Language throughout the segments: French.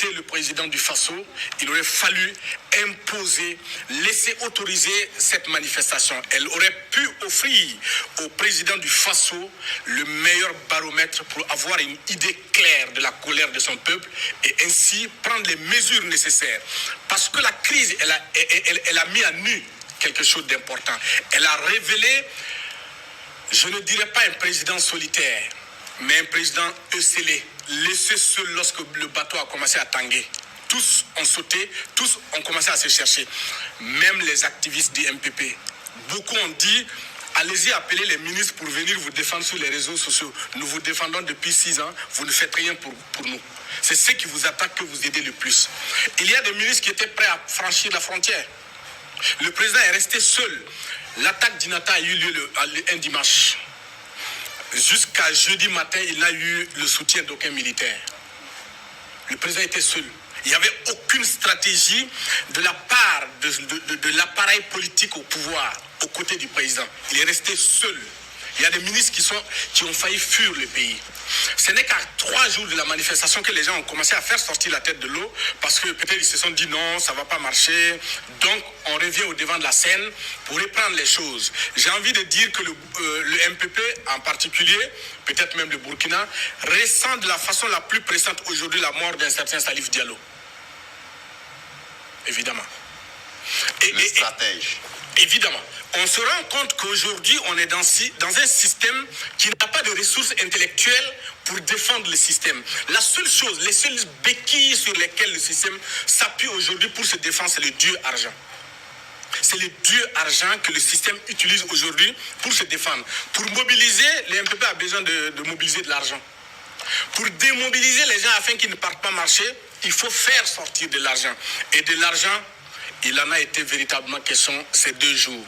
j'étais le président du Faso, il aurait fallu imposer, laisser autoriser cette manifestation. Elle aurait pu offrir au président du Faso le meilleur baromètre pour avoir une idée claire de la colère de son peuple et ainsi prendre les mesures nécessaires. Parce que la crise, elle a mis à nu quelque chose d'important. Elle a révélé, je ne dirais pas un président solitaire, mais un président esselé, laissé seul lorsque le bateau a commencé à tanguer. Tous ont sauté, tous ont commencé à se chercher. Même les activistes du MPP. Beaucoup ont dit, allez-y appeler les ministres pour venir vous défendre sur les réseaux sociaux. Nous vous défendons depuis 6 ans, vous ne faites rien pour nous. C'est ceux qui vous attaquent que vous aidez le plus. Il y a des ministres qui étaient prêts à franchir la frontière. Le président est resté seul. L'attaque d'Inata a eu lieu un dimanche. Jusqu'à jeudi matin, il n'a eu le soutien d'aucun militaire. Le président était seul. Il n'y avait aucune stratégie de la part de l'appareil politique au pouvoir, aux côtés du président. Il est resté seul. Il y a des ministres qui ont failli fuir le pays. Ce n'est qu'à 3 jours de la manifestation que les gens ont commencé à faire sortir la tête de l'eau parce que peut-être ils se sont dit non, ça ne va pas marcher. Donc on revient au devant de la scène pour reprendre les choses. J'ai envie de dire que le MPP en particulier, peut-être même le Burkina, ressent de la façon la plus pressante aujourd'hui la mort d'un certain Salif Diallo. Évidemment. Le stratège. Évidemment. On se rend compte qu'aujourd'hui, on est dans un système qui n'a pas de ressources intellectuelles pour défendre le système. La seule chose, les seules béquilles sur lesquelles le système s'appuie aujourd'hui pour se défendre, c'est le dieu argent. C'est le dieu argent que le système utilise aujourd'hui pour se défendre. Pour mobiliser, les MPP a besoin de mobiliser de l'argent. Pour démobiliser les gens afin qu'ils ne partent pas marcher, il faut faire sortir de l'argent. Et de l'argent, il en a été véritablement question ces 2 jours.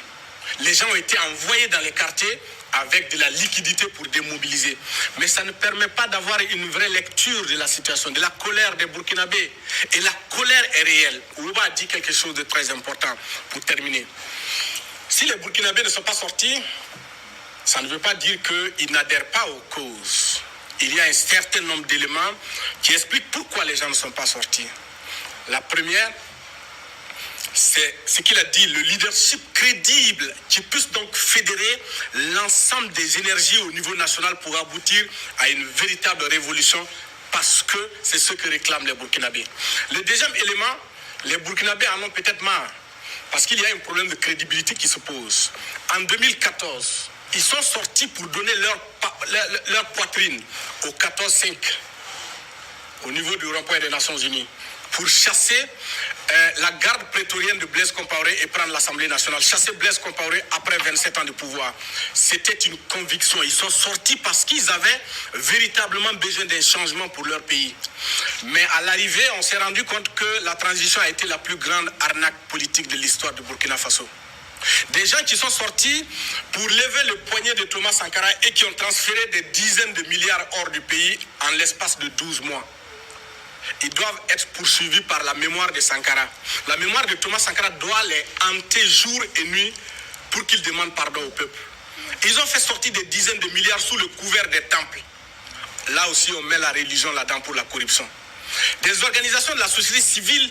Les gens ont été envoyés dans les quartiers avec de la liquidité pour démobiliser. Mais ça ne permet pas d'avoir une vraie lecture de la situation, de la colère des Burkinabés. Et la colère est réelle. Ouba a dit quelque chose de très important pour terminer. Si les Burkinabés ne sont pas sortis, ça ne veut pas dire qu'ils n'adhèrent pas aux causes. Il y a un certain nombre d'éléments qui expliquent pourquoi les gens ne sont pas sortis. La première, c'est ce qu'il a dit, le leadership crédible qui puisse donc fédérer l'ensemble des énergies au niveau national pour aboutir à une véritable révolution parce que c'est ce que réclament les Burkinabés. Le deuxième élément, les Burkinabés en ont peut-être marre parce qu'il y a un problème de crédibilité qui se pose. En 2014, ils sont sortis pour donner leur poitrine au 14-5 au niveau du rond-point des Nations Unies pour chasser la garde prétorienne de Blaise Compaoré et prendre l'Assemblée nationale. Chasser Blaise Compaoré après 27 ans de pouvoir. C'était une conviction. Ils sont sortis parce qu'ils avaient véritablement besoin d'un changement pour leur pays. Mais à l'arrivée, on s'est rendu compte que la transition a été la plus grande arnaque politique de l'histoire du Burkina Faso. Des gens qui sont sortis pour lever le poignet de Thomas Sankara et qui ont transféré des dizaines de milliards hors du pays en l'espace de 12 mois. Ils doivent être poursuivis par la mémoire de Sankara. La mémoire de Thomas Sankara doit les hanter jour et nuit pour qu'ils demandent pardon au peuple. Ils ont fait sortir des dizaines de milliards sous le couvert des temples. Là aussi, on met la religion là-dedans pour la corruption. Des organisations de la société civile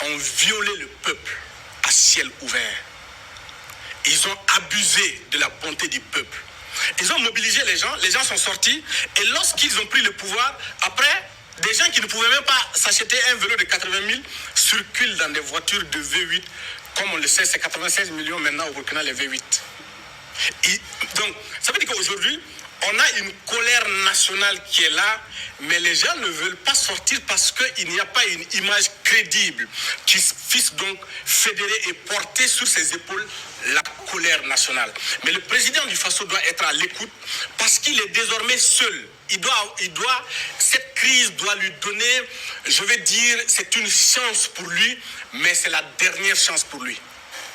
ont violé le peuple à ciel ouvert. Ils ont abusé de la bonté du peuple. Ils ont mobilisé les gens sont sortis et lorsqu'ils ont pris le pouvoir, après, des gens qui ne pouvaient même pas s'acheter un vélo de 80 000 circulent dans des voitures de V8. Comme on le sait, c'est 96 millions maintenant au Burkina, les V8. Donc, ça veut dire qu'aujourd'hui, on a une colère nationale qui est là, mais les gens ne veulent pas sortir parce qu'il n'y a pas une image crédible qui puisse donc fédérer et porter sur ses épaules la colère nationale. Mais le président du Faso doit être à l'écoute parce qu'il est désormais seul. Cette crise doit lui donner, je vais dire, c'est une chance pour lui, mais c'est la dernière chance pour lui.